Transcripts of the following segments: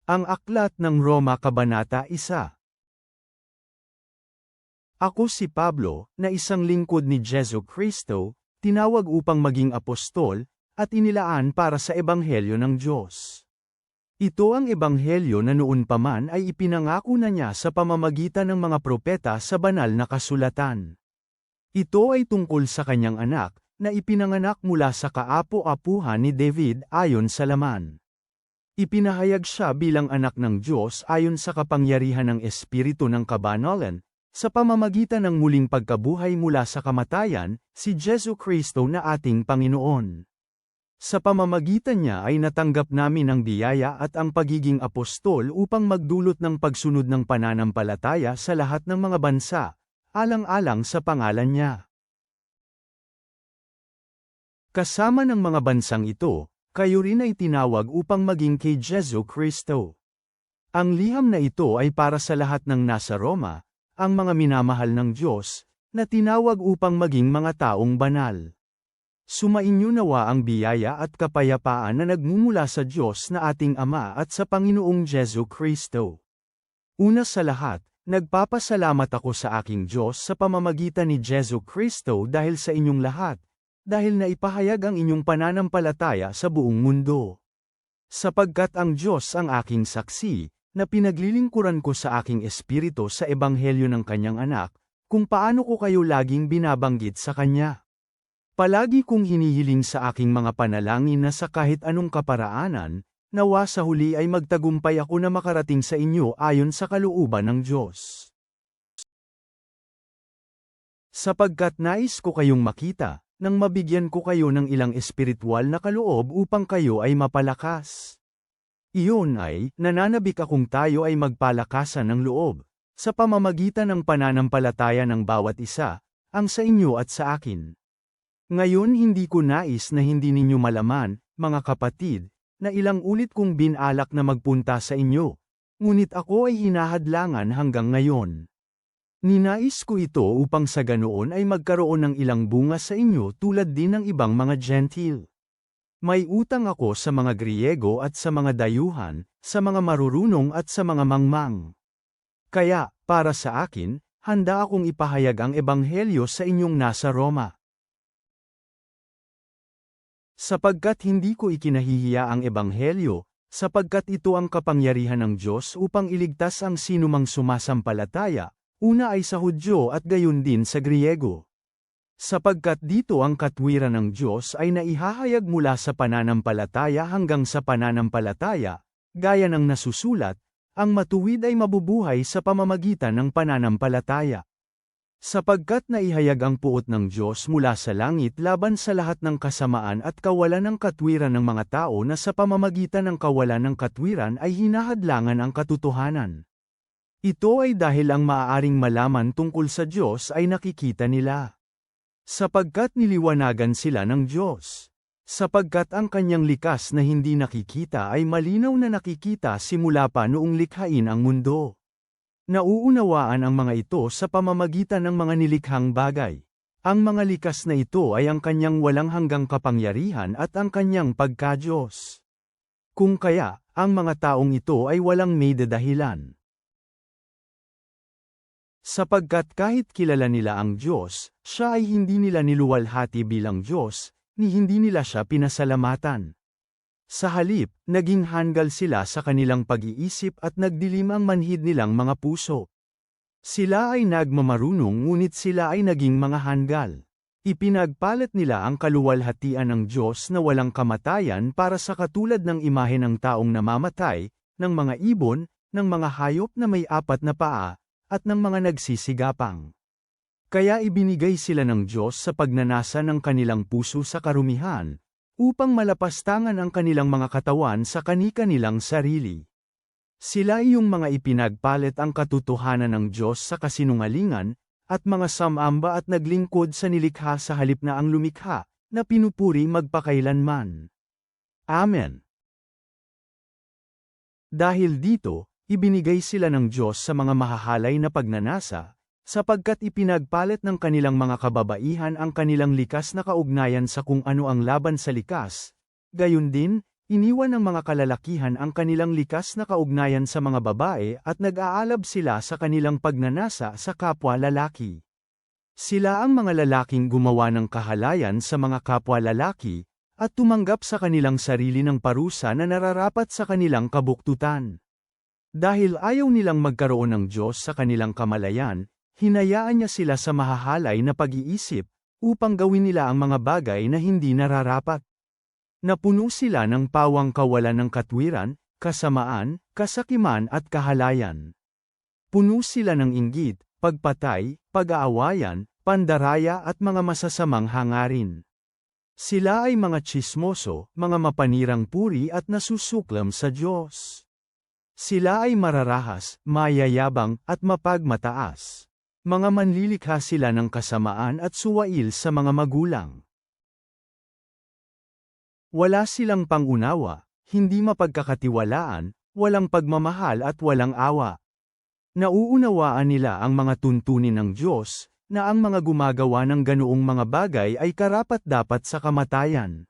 Ang Aklat ng Roma Kabanata 1. Ako si Pablo, na isang lingkod ni Jesu Kristo, tinawag upang maging apostol, at inilaan para sa Ebanghelyo ng Diyos. Ito ang Ebanghelyo na noon pa man ay ipinangako na niya sa pamamagitan ng mga propeta sa banal na kasulatan. Ito ay tungkol sa kanyang anak, na ipinanganak mula sa kaapo-apuhan ni David ayon sa laman. Ipinahayag siya bilang anak ng Diyos ayon sa kapangyarihan ng Espiritu ng Kabanalan, sa pamamagitan ng muling pagkabuhay mula sa kamatayan, si Jesu Kristo na ating Panginoon. Sa pamamagitan niya ay natanggap namin ang biyaya at ang pagiging apostol upang magdulot ng pagsunod ng pananampalataya sa lahat ng mga bansa, alang-alang sa pangalan niya. Kasama ng mga bansang ito, kayo rin ay tinawag upang maging kay Jesu Kristo. Ang liham na ito ay para sa lahat ng nasa Roma, ang mga minamahal ng Diyos, na tinawag upang maging mga taong banal. Sumainyo nawa ang biyaya at kapayapaan na nagmumula sa Diyos na ating Ama at sa Panginoong Jesu Kristo. Una sa lahat, nagpapasalamat ako sa aking Diyos sa pamamagitan ni Jesu Kristo dahil sa inyong lahat, dahil naipahayag ang inyong pananampalataya sa buong mundo. Sapagkat ang Diyos ang aking saksi, na pinaglilingkuran ko sa aking espiritu sa ebanghelyo ng kanyang anak, kung paano ko kayo laging binabanggit sa kanya. Palagi kong hinihiling sa aking mga panalangin na sa kahit anong kaparaanan, nawa sa huli ay magtagumpay ako na makarating sa inyo ayon sa kalooban ng Diyos. Sapagkat nais ko kayong makita, nang mabigyan ko kayo ng ilang espiritual na kaloob upang kayo ay mapalakas. Iyon ay, nananabik akong tayo ay magpalakasan ng loob, sa pamamagitan ng pananampalataya ng bawat isa, ang sa inyo at sa akin. Ngayon hindi ko nais na hindi ninyo malaman, mga kapatid, na ilang ulit kong binalak na magpunta sa inyo, ngunit ako ay hinahadlangan hanggang ngayon. Ninais ko ito upang sa ganoon ay magkaroon ng ilang bunga sa inyo tulad din ng ibang mga Gentile. May utang ako sa mga Griego at sa mga dayuhan, sa mga marurunong at sa mga mangmang. Kaya, para sa akin, handa akong ipahayag ang Ebanghelyo sa inyong nasa Roma. Sapagkat hindi ko ikinahihiya ang Ebanghelyo, sapagkat ito ang kapangyarihan ng Diyos upang iligtas ang sinumang sumasampalataya, una ay sa Hudyo at gayon din sa Griego. Sapagkat dito ang katwiran ng Diyos ay naihahayag mula sa pananampalataya hanggang sa pananampalataya, gaya ng nasusulat, ang matuwid ay mabubuhay sa pamamagitan ng pananampalataya. Sapagkat naihayag ang puot ng Diyos mula sa langit laban sa lahat ng kasamaan at kawalan ng katwiran ng mga tao na sa pamamagitan ng kawalan ng katwiran ay hinahadlangan ang katotohanan. Ito ay dahil ang maaaring malaman tungkol sa Diyos ay nakikita nila. Sapagkat niliwanagan sila ng Diyos. Sapagkat ang kanyang likas na hindi nakikita ay malinaw na nakikita simula pa noong likhain ang mundo. Nauunawaan ang mga ito sa pamamagitan ng mga nilikhang bagay. Ang mga likas na ito ay ang kanyang walang hanggang kapangyarihan at ang kanyang pagka-Diyos. Kung kaya, ang mga taong ito ay walang may dadahilan. Sapagkat kahit kilala nila ang Diyos, siya ay hindi nila niluwalhati bilang Diyos, ni hindi nila siya pinasalamatan. Sa halip, naging hanggal sila sa kanilang pag-iisip at nagdilim ang manhid nilang mga puso. Sila ay nagmamarunong ngunit sila ay naging mga hanggal. Ipinagpalit nila ang kaluwalhatian ng Diyos na walang kamatayan para sa katulad ng imahe ng taong namamatay, ng mga ibon, ng mga hayop na may apat na paa, at ng mga nagsisigapang. Kaya ibinigay sila ng Diyos sa pagnanasa ng kanilang puso sa karumihan, upang malapastangan ang kanilang mga katawan sa kani-kanilang sarili. Sila ay yung mga ipinagpalit ang katotohanan ng Diyos sa kasinungalingan, at mga samamba at naglingkod sa nilikha sa halip na ang lumikha, na pinupuri magpakailanman. Amen. Dahil dito, ibinigay sila ng Diyos sa mga mahahalay na pagnanasa, sapagkat ipinagpalit ng kanilang mga kababaihan ang kanilang likas na kaugnayan sa kung ano ang laban sa likas, gayon din, iniwan ng mga kalalakihan ang kanilang likas na kaugnayan sa mga babae at nag-aalab sila sa kanilang pagnanasa sa kapwa lalaki. Sila ang mga lalaking gumawa ng kahalayan sa mga kapwa lalaki, at tumanggap sa kanilang sarili ng parusa na nararapat sa kanilang kabuktutan. Dahil ayaw nilang magkaroon ng Diyos sa kanilang kamalayan, hinayaan niya sila sa mahahalay na pag-iisip, upang gawin nila ang mga bagay na hindi nararapat. Napuno sila ng pawang kawalan ng katwiran, kasamaan, kasakiman at kahalayan. Puno sila ng inggit, pagpatay, pag-aawayan, pandaraya at mga masasamang hangarin. Sila ay mga tsismoso, mga mapanirang puri at nasusuklam sa Diyos. Sila ay mararahas, mayayabang, at mapagmataas. Mga manlilikha sila ng kasamaan at suwail sa mga magulang. Wala silang pangunawa, hindi mapagkakatiwalaan, walang pagmamahal at walang awa. Nauunawaan nila ang mga tuntunin ng Diyos, na ang mga gumagawa ng ganoong mga bagay ay karapat-dapat sa kamatayan.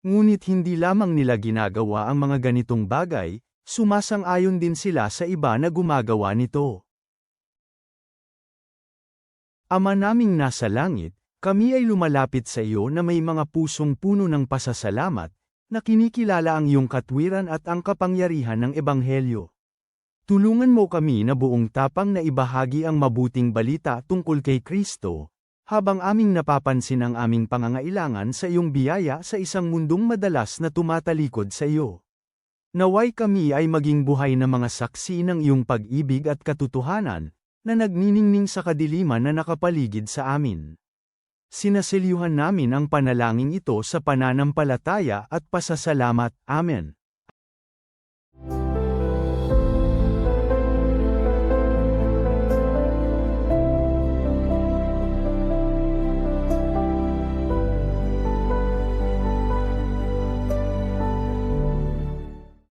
Ngunit hindi lamang nila ginagawa ang mga ganitong bagay, sumasang-ayon din sila sa iba na gumagawa nito. Ama naming nasa langit, kami ay lumalapit sa iyo na may mga pusong puno ng pasasalamat, na kinikilala ang iyong katwiran at ang kapangyarihan ng Ebanghelyo. Tulungan mo kami na buong tapang na ibahagi ang mabuting balita tungkol kay Kristo, habang aming napapansin ang aming pangangailangan sa iyong biyaya sa isang mundong madalas na tumatalikod sa iyo. Naway kami ay maging buhay na mga saksi ng iyong pag-ibig at katotohanan, na nagniningning sa kadiliman na nakapaligid sa amin. Sinaselyuhan namin ang panalangin ito sa pananampalataya at pasasalamat. Amen.